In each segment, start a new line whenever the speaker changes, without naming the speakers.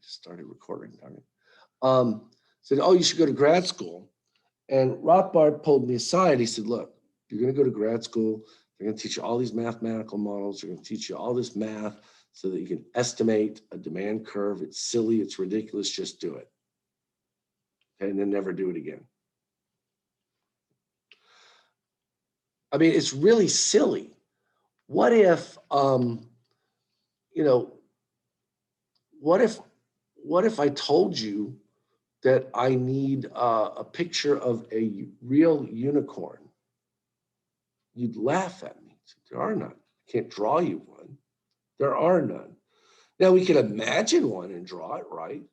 just started recording, darn it. Said, oh, you should go to grad school. And Rothbard pulled me aside. He said, look, you're going to go to grad school. They're going to teach you all these mathematical models. They're going to teach you all this math so that you can estimate a demand curve. It's silly. It's ridiculous. Just do it. Okay, and then never do it again. I mean, it's really silly. What if, what if I told you that I need a picture of a real unicorn? You'd laugh at me. There are none. I can't draw you one. There are none. Now we can imagine one and draw it, right?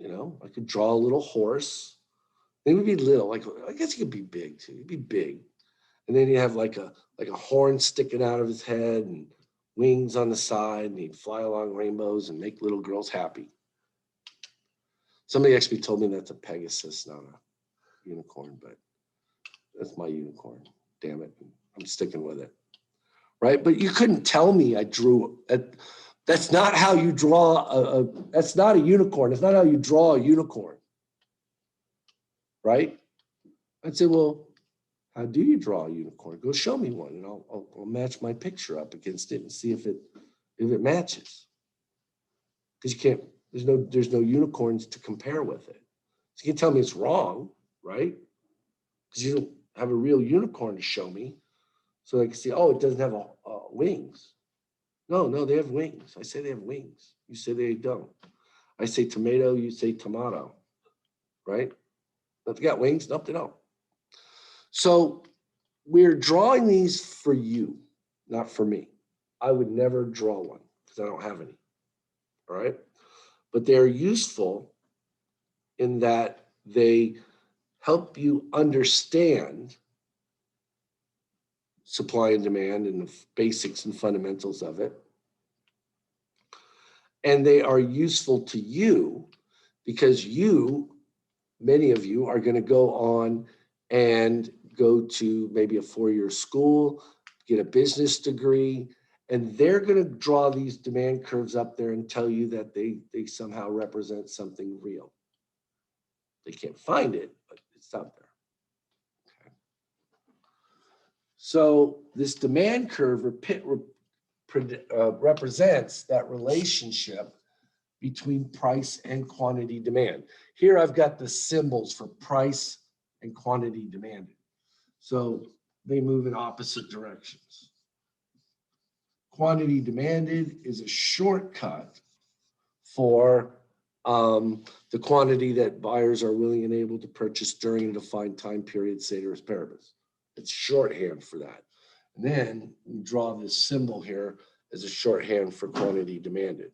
I could draw a little horse. It would be little, like I guess it could be big too. It'd be big. And then you have like a horn sticking out of his head and wings on the side, and he'd fly along rainbows and make little girls happy. Somebody actually told me that's a Pegasus, not a unicorn, but that's my unicorn. Damn it. I'm sticking with it. Right? But you couldn't tell me I drew it. That's not how you draw that's not a unicorn. That's not how you draw a unicorn. Right? I'd say, well, how do you draw a unicorn? Go show me one, and I'll match my picture up against it and see if it matches. Because you can't. There's no unicorns to compare with it. So you can tell me it's wrong, right? Because you don't have a real unicorn to show me, so I can see. Oh, it doesn't have wings. No, they have wings. I say they have wings. You say they don't. I say tomato. You say tomato, right? But they got wings. Nope, they don't. So we're drawing these for you, not for me. I would never draw one because I don't have any. All right. But they're useful in that they help you understand supply and demand and the basics and fundamentals of it. And they are useful to you because many of you are going to go on and go to maybe a 4-year school, get a business degree, and they're going to draw these demand curves up there and tell you that they somehow represent something real. They can't find it, but it's out there. Okay. So this demand curve represents that relationship between price and quantity demand. Here I've got the symbols for price and quantity demanded. So they move in opposite directions. Quantity demanded is a shortcut for the quantity that buyers are willing and able to purchase during a defined time period, ceteris paribus. It's shorthand for that. And then we draw this symbol here as a shorthand for quantity demanded.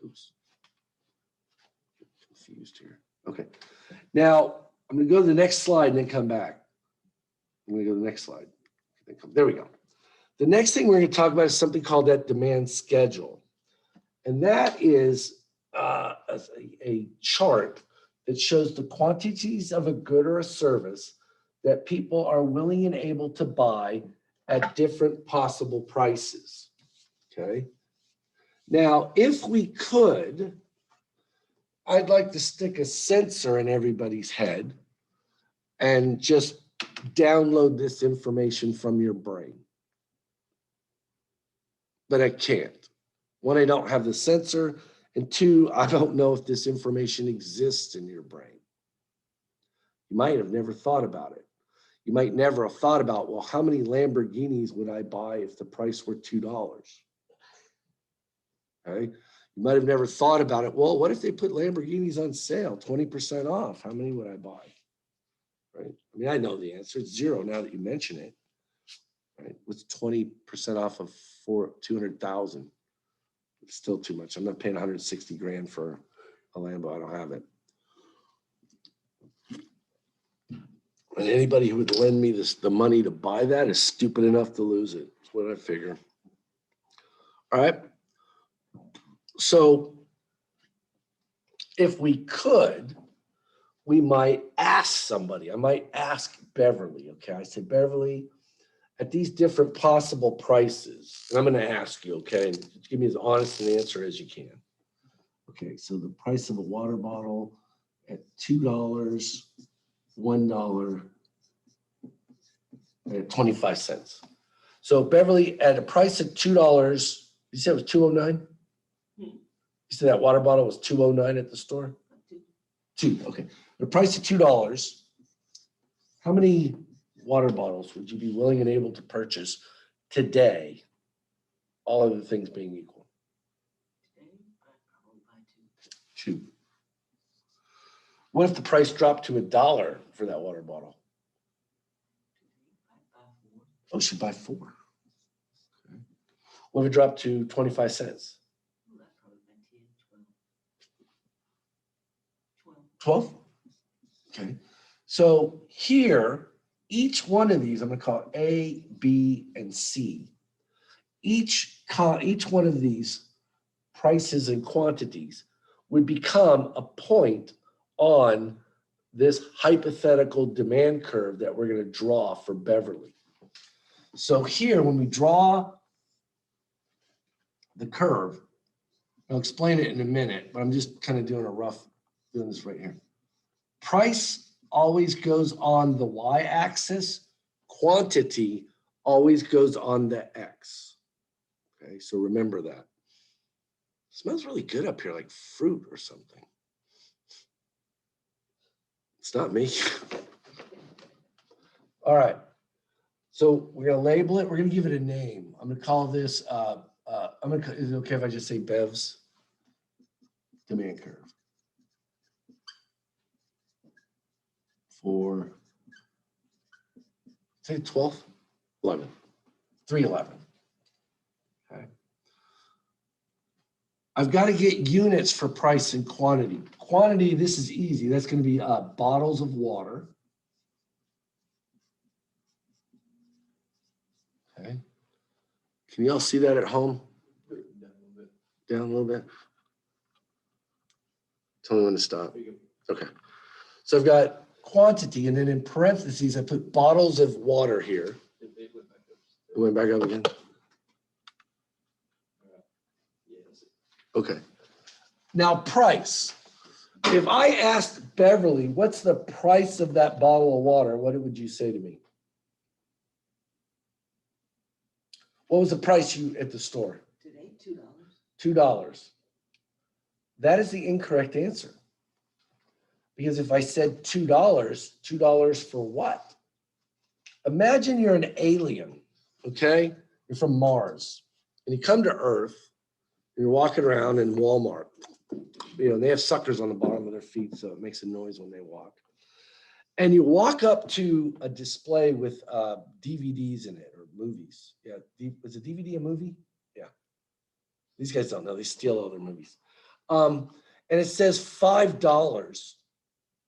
Oops. Confused here. Okay. Now I'm going to go to the next slide and then come back. I'm going to go to the next slide. There we go. The next thing we're going to talk about is something called that demand schedule. And that is a chart that shows the quantities of a good or a service that people are willing and able to buy at different possible prices. Okay. Now, if we could, I'd like to stick a sensor in everybody's head and just download this information from your brain. But I can't. One, I don't have the sensor, and two, I don't know if this information exists in your brain. You might have never thought about it. You might never have thought about, well, how many Lamborghinis would I buy if the price were $2? Okay. You might have never thought about it. Well, what if they put Lamborghinis on sale, 20% off? How many would I buy? Right. I mean, I know the answer. It's zero now that you mention it. Right. What's 20% off of 200,000? It's still too much. I'm not paying 160 grand for a Lambo. I don't have it. And anybody who would lend me the money to buy that is stupid enough to lose it. That's what I figure. All right. So if we could, we might ask somebody. I might ask Beverly. Okay. I said, Beverly, at these different possible prices. And I'm going to ask you, okay, give me as honest an answer as you can. Okay, so the price of a water bottle at $2, $1, and at 25 cents. So Beverly, at a price of $2, you said it was 209? You said that water bottle was 209 at the store? Two, okay. The price of $2, how many water bottles would you be willing and able to purchase today, all other things being equal? Two. What if the price dropped to $1 for that water bottle? Oh, she'd buy 4. Okay. What if it dropped to 25 cents? 12? Okay. So here, each one of these, I'm going to call it A, B, and C. Each one of these prices and quantities would become a point on this hypothetical demand curve that we're going to draw for Beverly. So here, when we draw the curve, I'll explain it in a minute, but I'm just kind of doing this right here. Price always goes on the y-axis. Quantity always goes on the x. Okay, so remember that. It smells really good up here, like fruit or something. It's not me. All right. So we're going to label it. We're going to give it a name. I'm going to call this, is it okay if I just say Bev's demand curve? For, say 12, 11, 311. Okay. I've got to get units for price and quantity. Quantity, this is easy. That's going to be bottles of water. Okay. Can you all see that at home? Down a little bit. Tell me when to stop. Okay. So I've got quantity, and then in parentheses, I put bottles of water here. It went back up again. Okay. Now price. If I asked Beverly, what's the price of that bottle of water, what would you say to me? What was the price you at the store?
Today, $2.
$2. That is the incorrect answer. Because if I said $2, $2 for what? Imagine you're an alien, okay? You're from Mars, and you come to Earth, and you're walking around in Walmart. You know, they have suckers on the bottom of their feet, so it makes a noise when they walk. And you walk up to a display with DVDs in it, or movies. Yeah, is a DVD a movie? Yeah. These guys don't know. They steal all their movies. And it says $5.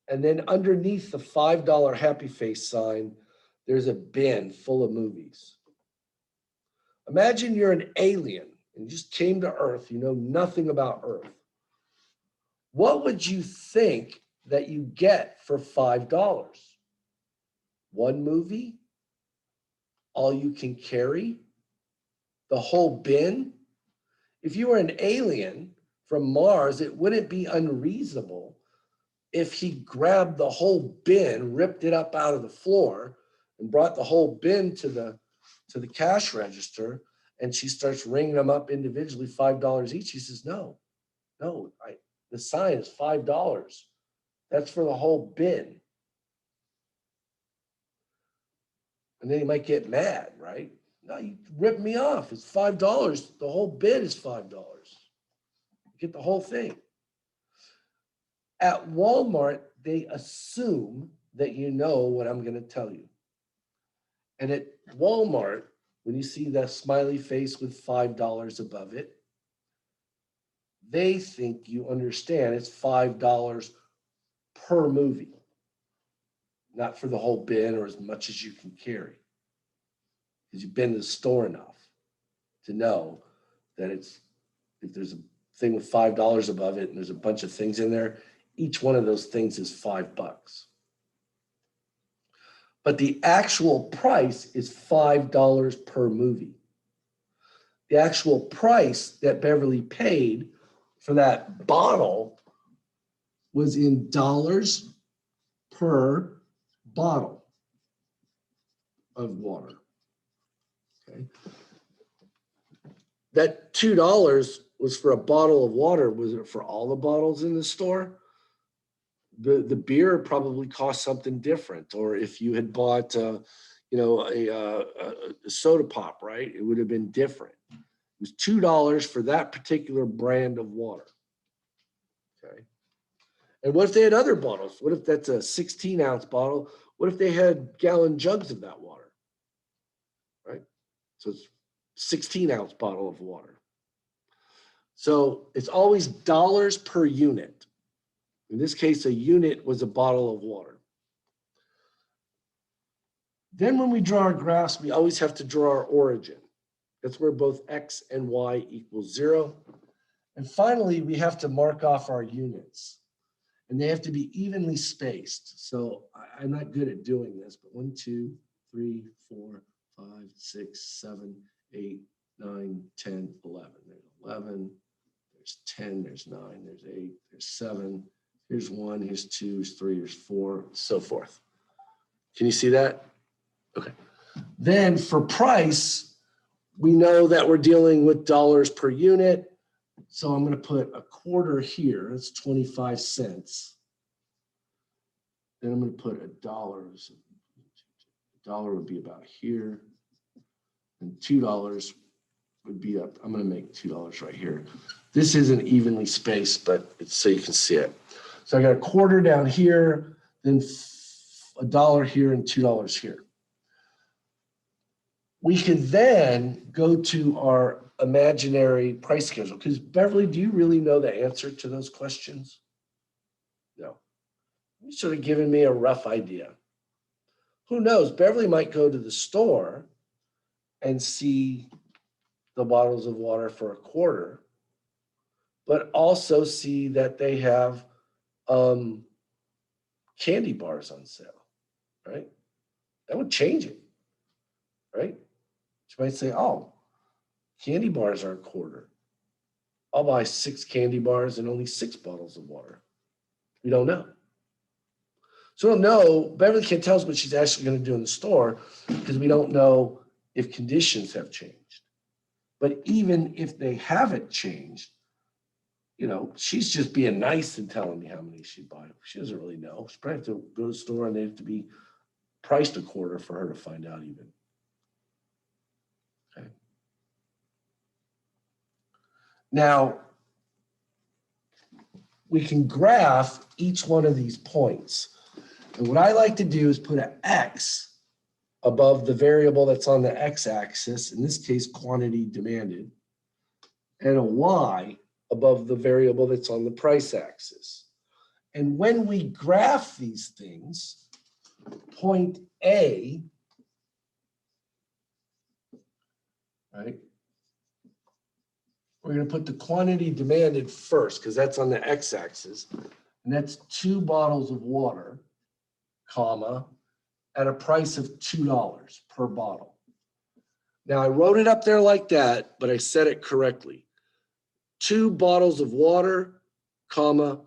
And then underneath the $5 happy face sign, there's a bin full of movies. Imagine you're an alien and you just came to Earth. You know nothing about Earth. What would you think that you get for $5? One movie? All you can carry? The whole bin? If you were an alien from Mars, it wouldn't be unreasonable if he grabbed the whole bin, ripped it up out of the floor, and brought the whole bin to the cash register, and she starts ringing them up individually, $5 each. He says, no, the sign is $5. That's for the whole bin. And then he might get mad, right? No, you ripped me off. It's $5. The whole bin is $5. Get the whole thing. At Walmart, they assume that you know what I'm going to tell you. And at Walmart, when you see that smiley face with $5 above it, they think you understand it's $5 per movie, not for the whole bin or as much as you can carry. Because you've been to the store enough to know that if there's a thing with $5 above it and there's a bunch of things in there, each one of those things is $5. but the actual price is $5 per movie. The actual price that Beverly paid for that bottle was in dollars per bottle of water. Okay. That $2 was for a bottle of water. Was it for all the bottles in the store? The beer probably cost something different. Or if you had bought, a soda pop, right? It would have been different. It was $2 for that particular brand of water. Okay. And what if they had other bottles? What if that's a 16-ounce bottle? What if they had gallon jugs of that water? Right? So it's 16-ounce bottle of water. So it's always dollars per unit. In this case, a unit was a bottle of water. Then when we draw our graphs, we always have to draw our origin. That's where both x and y equals 0. And finally, we have to mark off our units. And they have to be evenly spaced. So I'm not good at doing this, but 1, 2, 3, 4, 5, 6, 7, 8, 9, 10, 11. There's 11, there's 10, there's 9, there's 8, there's 7, here's 1, here's 2, here's 3, here's 4, so forth. Can you see that? Okay. Then for price, we know that we're dealing with dollars per unit. So I'm going to put a quarter here. That's 25 cents. Then I'm going to put $1. $1 would be about here. And $2 would be up. I'm going to make $2 right here. This isn't evenly spaced, but it's so you can see it. So I got a quarter down here, then $1 here and $2 here. We can then go to our imaginary price schedule. Because Beverly, do you really know the answer to those questions? No. You're sort of giving me a rough idea. Who knows? Beverly might go to the store and see the bottles of water for a quarter, but also see that they have candy bars on sale, right? That would change it, right? She might say, oh, candy bars are a quarter. I'll buy 6 candy bars and only 6 bottles of water. We don't know. So we don't know. Beverly can't tell us what she's actually going to do in the store because we don't know if conditions have changed. But even if they haven't changed, she's just being nice and telling me how many she'd buy. She doesn't really know. She probably have to go to the store and they have to be priced a quarter for her to find out even. Okay. Now, we can graph each one of these points. And what I like to do is put an X above the variable that's on the x-axis, in this case, quantity demanded, and a Y above the variable that's on the price axis. And when we graph these things, point A, right? We're going to put the quantity demanded first because that's on the x-axis, and that's 2 bottles of water, comma, at a price of $2 per bottle. Now I wrote it up there like that, but I said it correctly. 2 bottles of water, comma,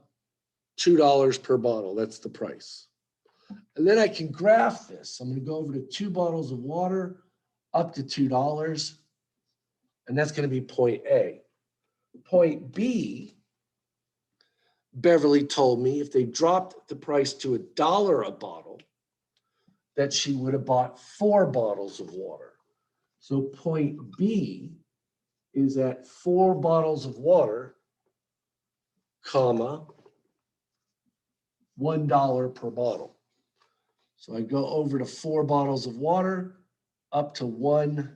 $2 per bottle. That's the price. And then I can graph this. I'm going to go over to 2 bottles of water up to $2, and that's going to be point A. Point B, Beverly told me if they dropped the price to $1 a bottle, that she would have bought 4 bottles of water. So point B is at 4 bottles of water, comma, $1 per bottle. So I go over to 4 bottles of water, up to $1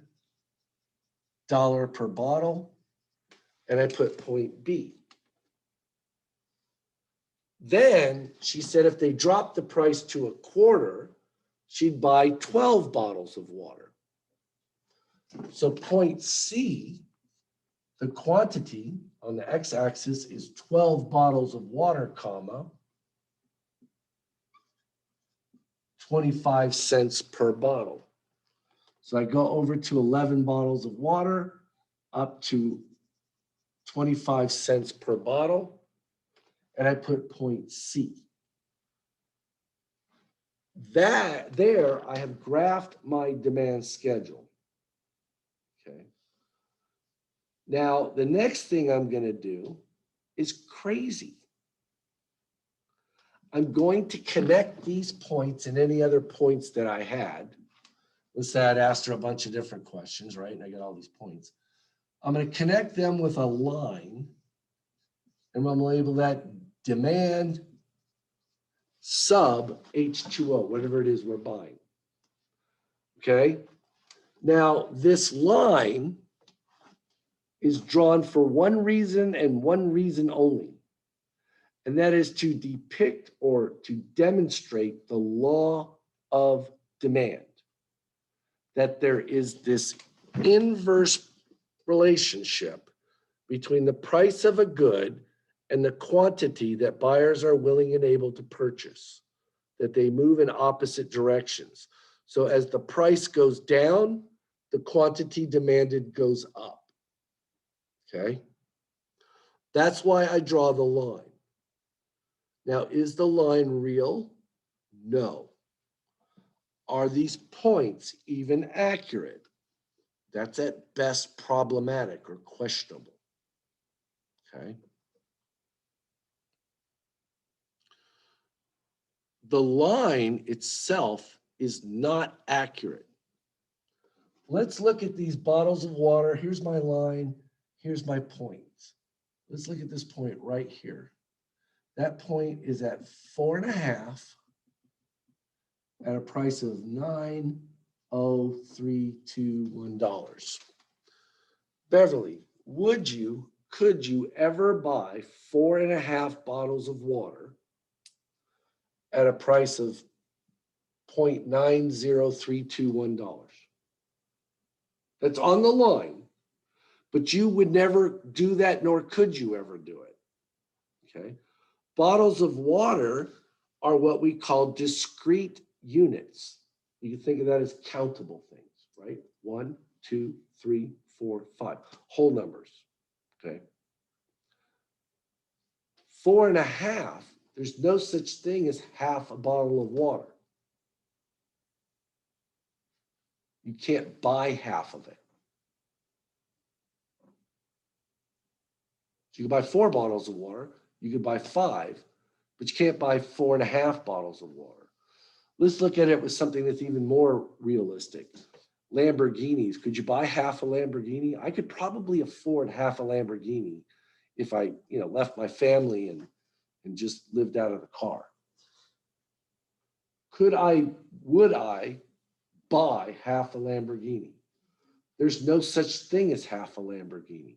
per bottle, and I put point B. Then she said if they dropped the price to a quarter, she'd buy 12 bottles of water. So point C, the quantity on the x-axis is 12 bottles of water, comma, 25 cents per bottle. So I go over to 11 bottles of water, up to 25 cents per bottle, and I put point C. That there, I have graphed my demand schedule. Okay. Now, the next thing I'm going to do is crazy. I'm going to connect these points and any other points that I had. Let's say I'd asked her a bunch of different questions, right? And I got all these points. I'm going to connect them with a line, and I'm going to label that demand sub H2O, whatever it is we're buying. Okay? Now, this line is drawn for one reason and one reason only, and that is to depict or to demonstrate the law of demand, that there is this inverse relationship between the price of a good and the quantity that buyers are willing and able to purchase, that they move in opposite directions. So as the price goes down, the quantity demanded goes up. Okay? That's why I draw the line. Now, is the line real? No. Are these points even accurate? That's at best problematic or questionable. Okay? The line itself is not accurate. Let's look at these bottles of water. Here's my line. Here's my points. Let's look at this point right here. That point is at 4.5 at a price of $9.0321. Beverly, could you ever buy 4.5 bottles of water at a price of $0.90321? That's on the line, but you would never do that, nor could you ever do it. Okay. Bottles of water are what we call discrete units. You can think of that as countable things, right? 1, 2, 3, 4, 5, whole numbers. Okay. 4.5, there's no such thing as half a bottle of water. You can't buy half of it. So you can buy 4 bottles of water, you could buy 5, but you can't buy 4.5 bottles of water. Let's look at it with something that's even more realistic. Lamborghinis. Could you buy half a Lamborghini? I could probably afford half a Lamborghini if I, left my family and just lived out of the car. Would I buy half a Lamborghini? There's no such thing as half a Lamborghini.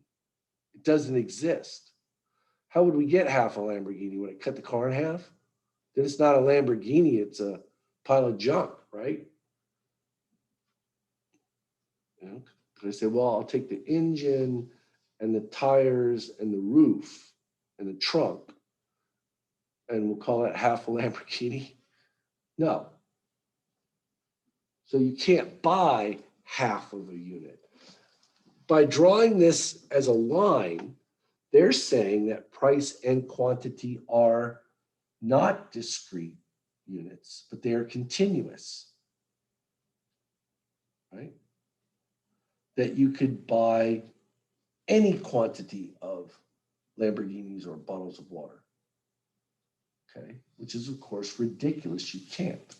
It doesn't exist. How would we get half a Lamborghini? Would it cut the car in half? Then it's not a Lamborghini, it's a pile of junk, right? I say, well, I'll take the engine and the tires and the roof and the trunk, and we'll call that half a Lamborghini. No. So you can't buy half of a unit. By drawing this as a line, they're saying that price and quantity are not discrete units, but they are continuous, right? That you could buy any quantity of Lamborghinis or bottles of water, okay? Which is, of course, ridiculous. You can't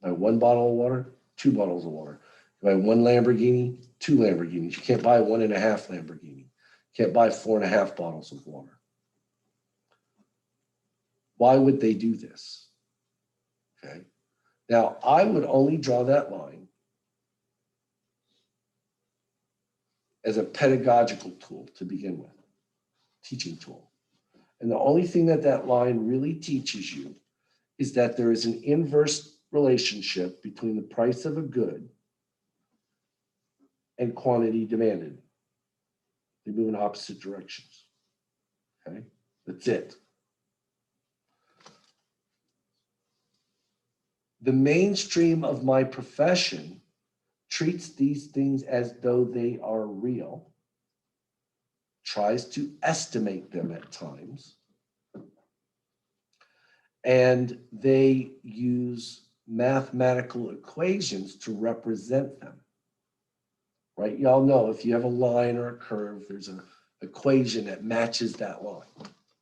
buy 1 bottle of water, 2 bottles of water. You buy 1 Lamborghini, 2 Lamborghinis. You can't buy 1.5 Lamborghini. You can't buy 4.5 bottles of water. Why would they do this? Okay. Now, I would only draw that line as a pedagogical tool to begin with, teaching tool. And the only thing that line really teaches you is that there is an inverse relationship between the price of a good and quantity demanded. They move in opposite directions. Okay, that's it. The mainstream of my profession treats these things as though they are real, tries to estimate them at times, and they use mathematical equations to represent them, right? Y'all know if you have a line or a curve, there's an equation that matches that line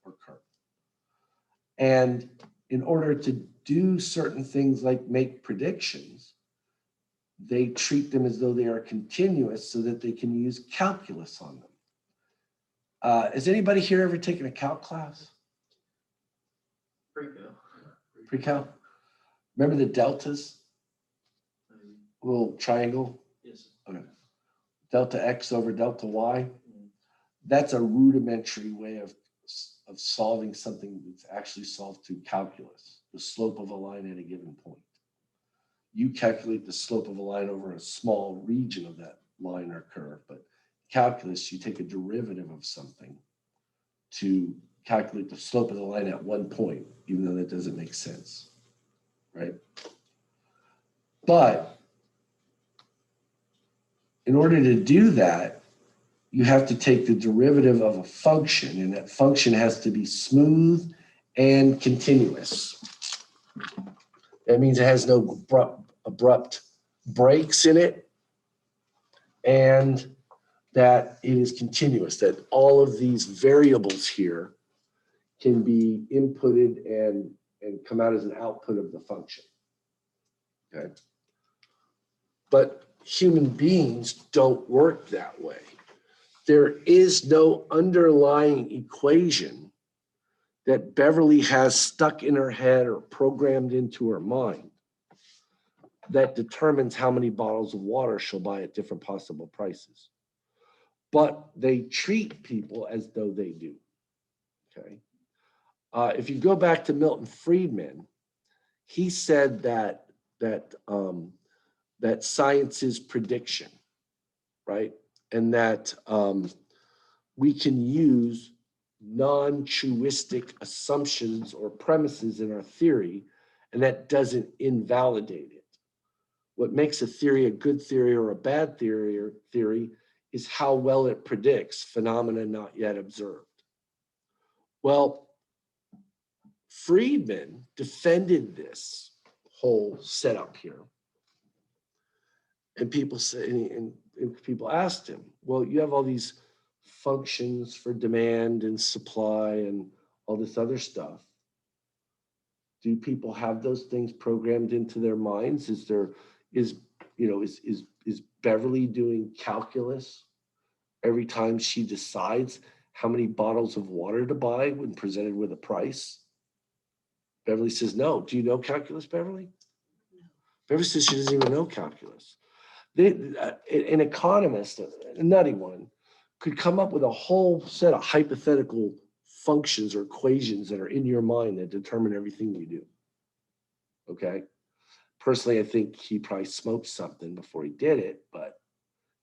or curve. And in order to do certain things like make predictions, they treat them as though they are continuous so that they can use calculus on them. Has anybody here ever taken a calc class?
Pre-cal.
Pre-calc? Remember the deltas? Little triangle?
Yes.
Okay. Delta x over delta y. That's a rudimentary way of solving something that's actually solved through calculus, the slope of a line at a given point. You calculate the slope of a line over a small region of that line or curve, but calculus, you take a derivative of something to calculate the slope of the line at one point, even though that doesn't make sense, right? But in order to do that, you have to take the derivative of a function, and that function has to be smooth and continuous. That means it has no abrupt breaks in it, and that it is continuous, that all of these variables here can be inputted and come out as an output of the function, okay? But human beings don't work that way. There is no underlying equation that Beverly has stuck in her head or programmed into her mind that determines how many bottles of water she'll buy at different possible prices. But they treat people as though they do, okay? If you go back to Milton Friedman, he said that science is prediction, right? And that we can use non-truistic assumptions or premises in our theory, and that doesn't invalidate it. What makes a theory a good theory or a bad theory is how well it predicts phenomena not yet observed. Well, Friedman defended this whole setup here. And people say, and people asked him, well, you have all these functions for demand and supply and all this other stuff. Do people have those things programmed into their minds? Is Beverly doing calculus every time she decides how many bottles of water to buy when presented with a price? Beverly says, no. Do you know calculus, Beverly? No. Beverly says she doesn't even know calculus. An economist, a nutty one, could come up with a whole set of hypothetical functions or equations that are in your mind that determine everything you do, okay? Personally, I think he probably smoked something before he did it, but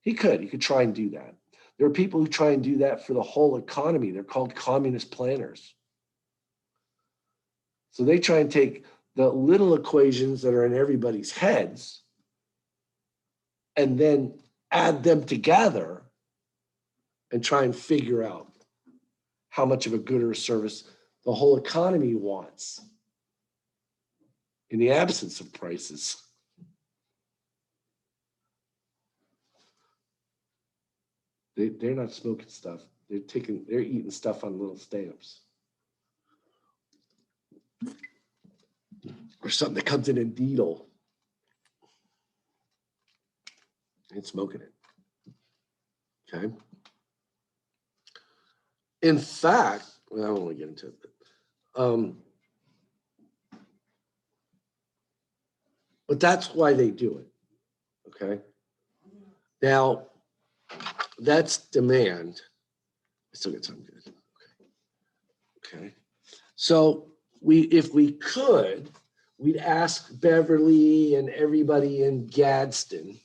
he could try and do that. There are people who try and do that for the whole economy. They're called communist planners. So they try and take the little equations that are in everybody's heads and then add them together and try and figure out how much of a good or a service the whole economy wants in the absence of prices. They're not smoking stuff. They're eating stuff on little stamps. Or something that comes in a needle and smoking it. Okay. In fact, well, I don't want to get into it, but that's why they do it. Okay. Now, that's demand. I still get something good. Okay. So if we could, we'd ask Beverly and everybody in Gadsden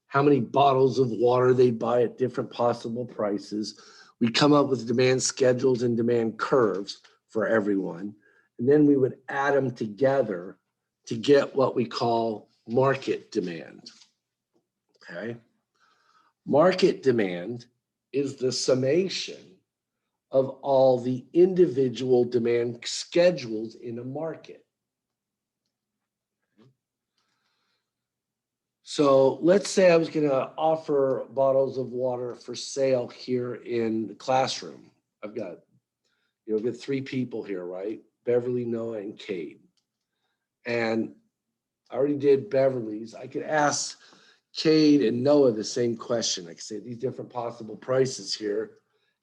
how many bottles of water they buy at different possible prices. We come up with demand schedules and demand curves for everyone. And then we would add them together to get what we call market demand. Okay. Market demand is the summation of all the individual demand schedules in a market. So let's say I was going to offer bottles of water for sale here in the classroom. I've got 3 people here, right? Beverly, Noah, and Cade. And I already did Beverly's. I could ask Cade and Noah the same question. I could say these different possible prices here.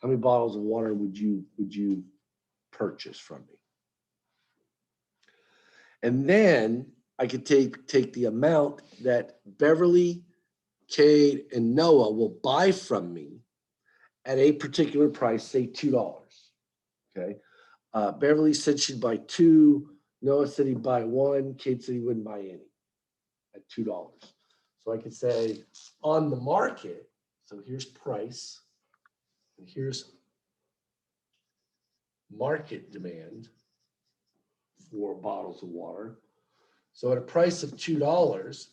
How many bottles of water would you purchase from me? And then I could take the amount that Beverly, Cade, and Noah will buy from me at a particular price, say $2. Okay. Beverly said she'd buy 2. Noah said he'd buy 1. Cade said he wouldn't buy any at $2. So I could say on the market, so here's price, and here's market demand for bottles of water. So at a price of $2,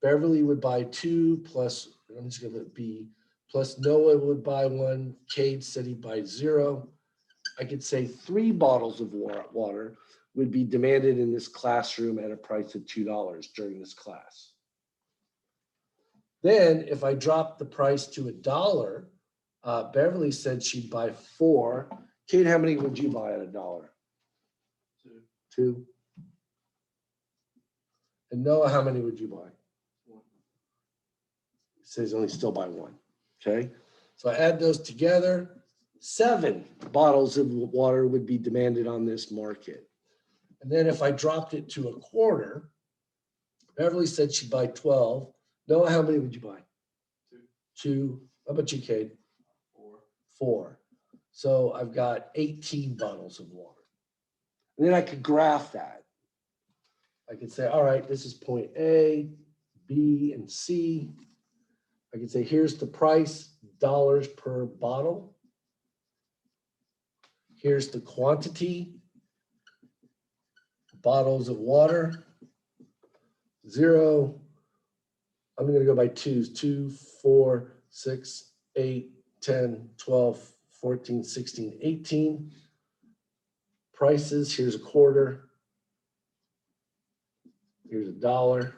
Beverly would buy 2 plus, I'm just going to let B, plus Noah would buy 1. Cade said he'd buy 0. I could say 3 bottles of water would be demanded in this classroom at a price of $2 during this class. Then if I drop the price to $1, Beverly said she'd buy 4. Cade, how many would you buy at $1? 2. And Noah, how many would you buy? 1. He says only still buy 1. Okay. So I add those together. 7 bottles of water would be demanded on this market. And then if I dropped it to $0.25, Beverly said she'd buy 12. Noah, how many would you buy? 2. How about you, Cade? 4. So I've got 18 bottles of water. And then I could graph that. I could say, all right, this is point A, B, and C. I could say, here's the price, dollars per bottle. Here's the quantity, bottles of water, 0. I'm going to go by 2s, 2, 4, 6, 8, 10, 12, 14, 16, 18. Prices, here's $0.25. Here's $1.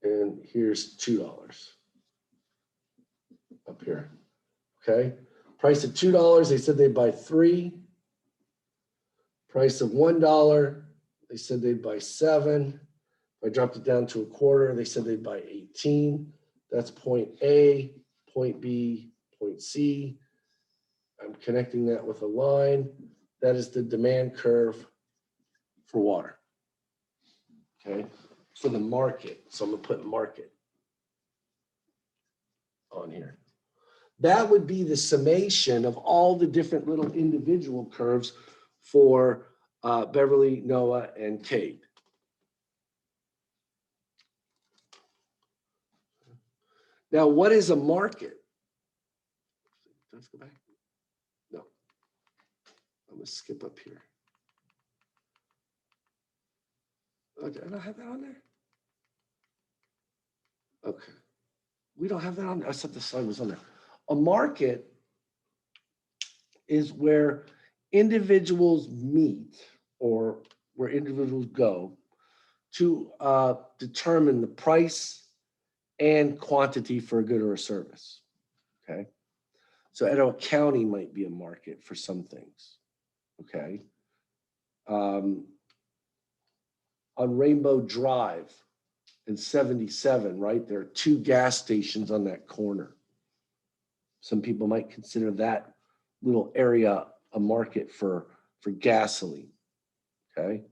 And here's $2 up here. Okay. Price of $2, they said they'd buy 3. Price of $1, they said they'd buy 7. If I dropped it down to $0.25, they said they'd buy 18. That's point A, point B, point C. I'm connecting that with a line. That is the demand curve for water. Okay, for the market. So I'm gonna put market on here. That would be the summation of all the different little individual curves for Beverly, Noah, and Cade. Now, what is a market? Let's go back. No, I'm gonna skip up here. Okay, I don't have that on there. Okay, we don't have that on there. I thought the slide was on there. A market is where individuals meet or where individuals go to determine the price and quantity for a good or a service. Okay. So Etowah County might be a market for some things. Okay. On Rainbow Drive in 77, right? There are 2 gas stations on that corner. Some people might consider that little area a market for gasoline. Okay.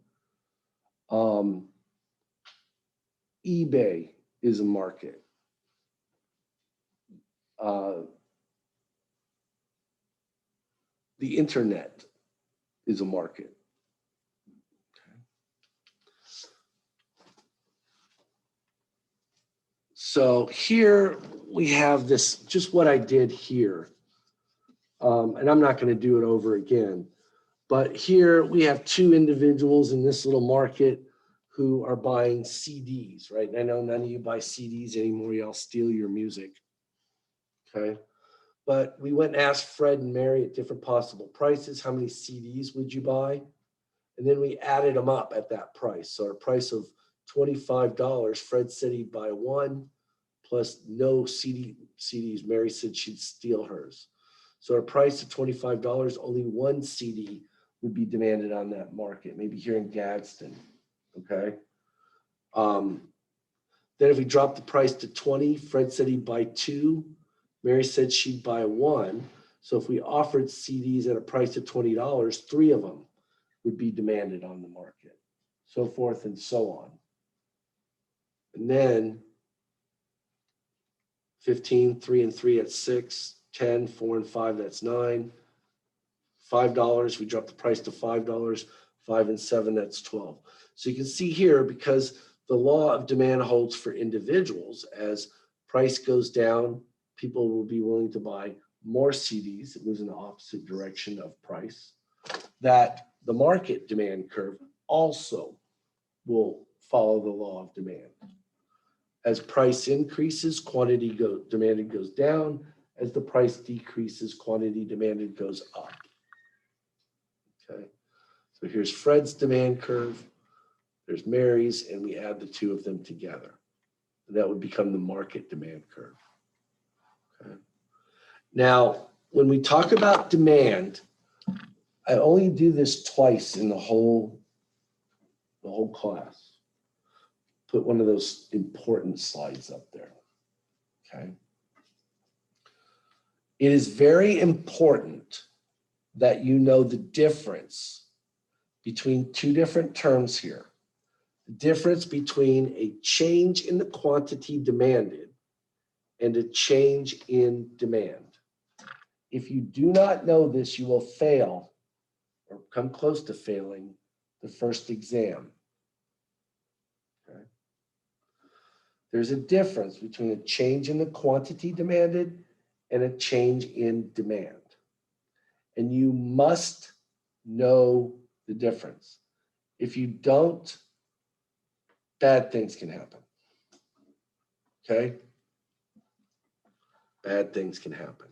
eBay is a market. The internet is a market. Okay. So here we have this, just what I did here. And I'm not going to do it over again, But here we have two individuals in this little market who are buying CDs, right? And I know none of you buy CDs anymore. Y'all steal your music, okay? But we went and asked Fred and Mary at different possible prices, how many CDs would you buy? And then we added them up at that price. So our price of $25, Fred said he'd buy one, plus no CDs. Mary said she'd steal hers. So our price of $25, only one CD would be demanded on that market, maybe here in Gadsden, okay? Then if we drop the price to 20, Fred said he'd buy two. Mary said she'd buy one. So if we offered CDs at a price of $20, three of them would be demanded on the market, so forth and so on. And then 15, 3 and 3, that's 6, 10, 4 and 5, that's 9. $5, we drop the price to $5, 5 and 7, that's 12. So you can see here, because the law of demand holds for individuals, as price goes down, people will be willing to buy more CDs. It moves in the opposite direction of price. That the market demand curve also will follow the law of demand. As price increases, quantity demanded goes down. As the price decreases, quantity demanded goes up. Okay, so here's Fred's demand curve, there's Mary's, and we add the two of them together. And that would become the market demand curve. Okay. Now, when we talk about demand, I only do this twice in the whole class. Put one of those important slides up there, okay? It is very important that you know the difference between two different terms here. The difference between a change in the quantity demanded and a change in demand. If you do not know this, you will fail or come close to failing the first exam. Okay. There's a difference between a change in the quantity demanded and a change in demand. And you must know the difference. If you don't, bad things can happen. Okay? Bad things can happen.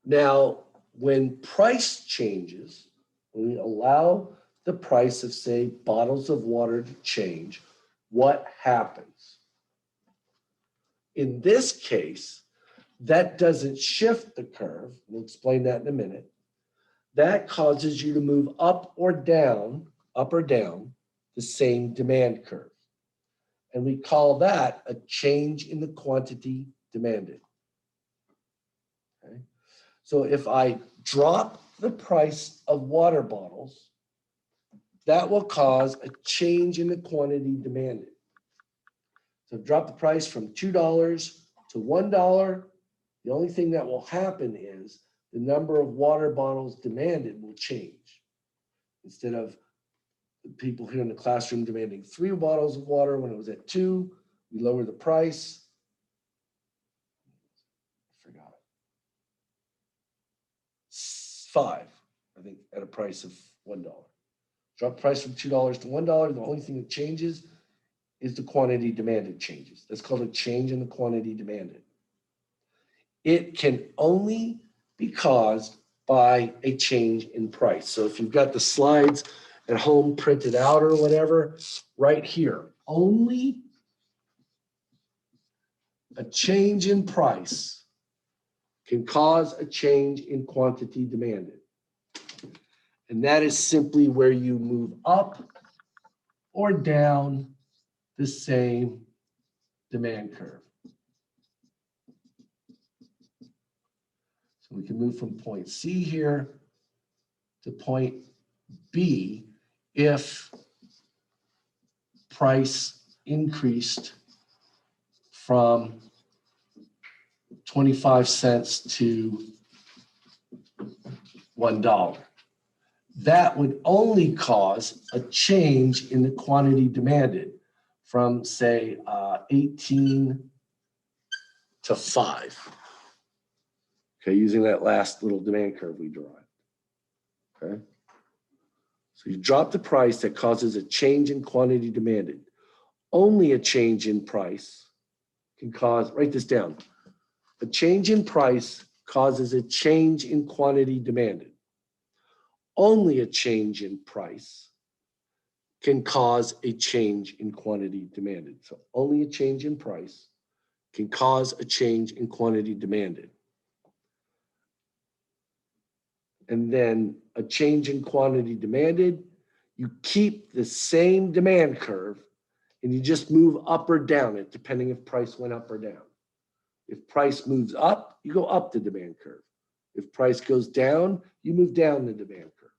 Now, when price changes, when we allow the price of, say, bottles of water to change, what happens? In this case, that doesn't shift the curve. We'll explain that in a minute. That causes you to move up or down, the same demand curve. And we call that a change in the quantity demanded. Okay? So if I drop the price of water bottles, that will cause a change in the quantity demanded. So drop the price from $2 to $1. The only thing that will happen is the number of water bottles demanded will change. Instead of the people here in the classroom demanding 3 bottles of water when it was at 2, we lower the price. I forgot. 5, I think, at a price of $1. Drop the price from $2 to $1. The only thing that changes is the quantity demanded changes. That's called a change in the quantity demanded. It can only be caused by a change in price. So if you've got the slides at home printed out or whatever, right here, only a change in price can cause a change in quantity demanded. And that is simply where you move up or down the same demand curve. So we can move from point C here to point B if price increased from 25 cents to $1. That would only cause a change in the quantity demanded from, say, 18 to 5. Okay, using that last little demand curve we derived. Okay. So you drop the price that causes a change in quantity demanded. Only a change in price can cause, write this down. A change in price causes a change in quantity demanded. Only a change in price can cause a change in quantity demanded. So only a change in price can cause a change in quantity demanded. And then a change in quantity demanded, you keep the same demand curve and you just move up or down it depending if price went up or down. If price moves up, you go up the demand curve. If price goes down, you move down the demand curve.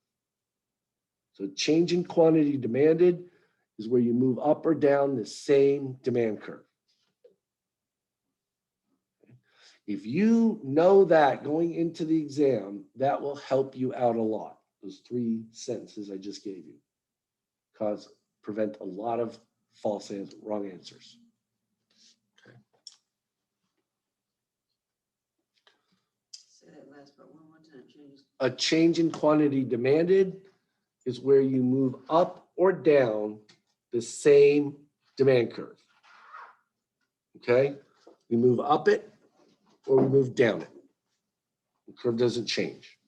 So change in quantity demanded is where you move up or down the same demand curve. If you know that going into the exam, that will help you out a lot. Those 3 sentences I just gave you prevent a lot of wrong answers. Okay.
Say that last part one more time, please.
A change in quantity demanded is where you move up or down the same demand curve. Okay? We move up it or we move down it. The curve doesn't change.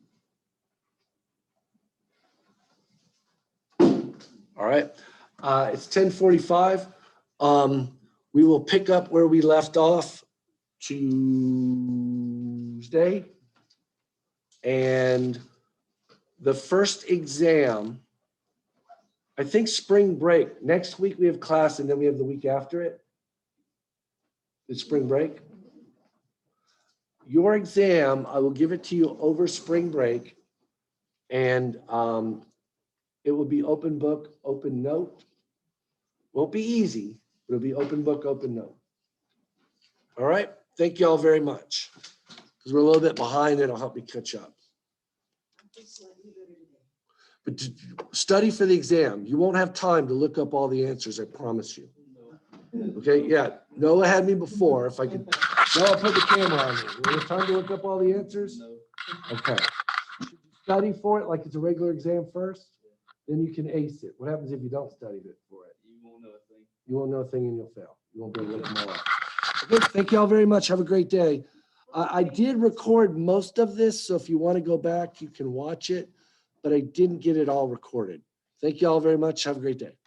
All right. It's 10:45. We will pick up where we left off Tuesday. And the first exam, I think spring break. Next week we have class and then we have the week after it. It's spring break. Your exam, I will give it to you over spring break. And it will be open book, open note. Won't be easy, but it'll be open book, open note. All right. Thank you all very much. Because we're a little bit behind, it'll help me catch up. But to study for the exam. You won't have time to look up all the answers, I promise you. Okay, yeah. Noah had me before. If I could, Noah, put the camera on me. Will you have time to look up all the answers? No. Okay. Study for it like it's a regular exam first, then you can ace it. What happens if you don't study it for it? You won't know a thing. You won't know a thing and you'll fail. You won't be able to look them all up. Okay, thank you all very much. Have a great day. I did record most of this, so if you want to go back, you can watch it, but I didn't get it all recorded. Thank you all very much. Have a great day.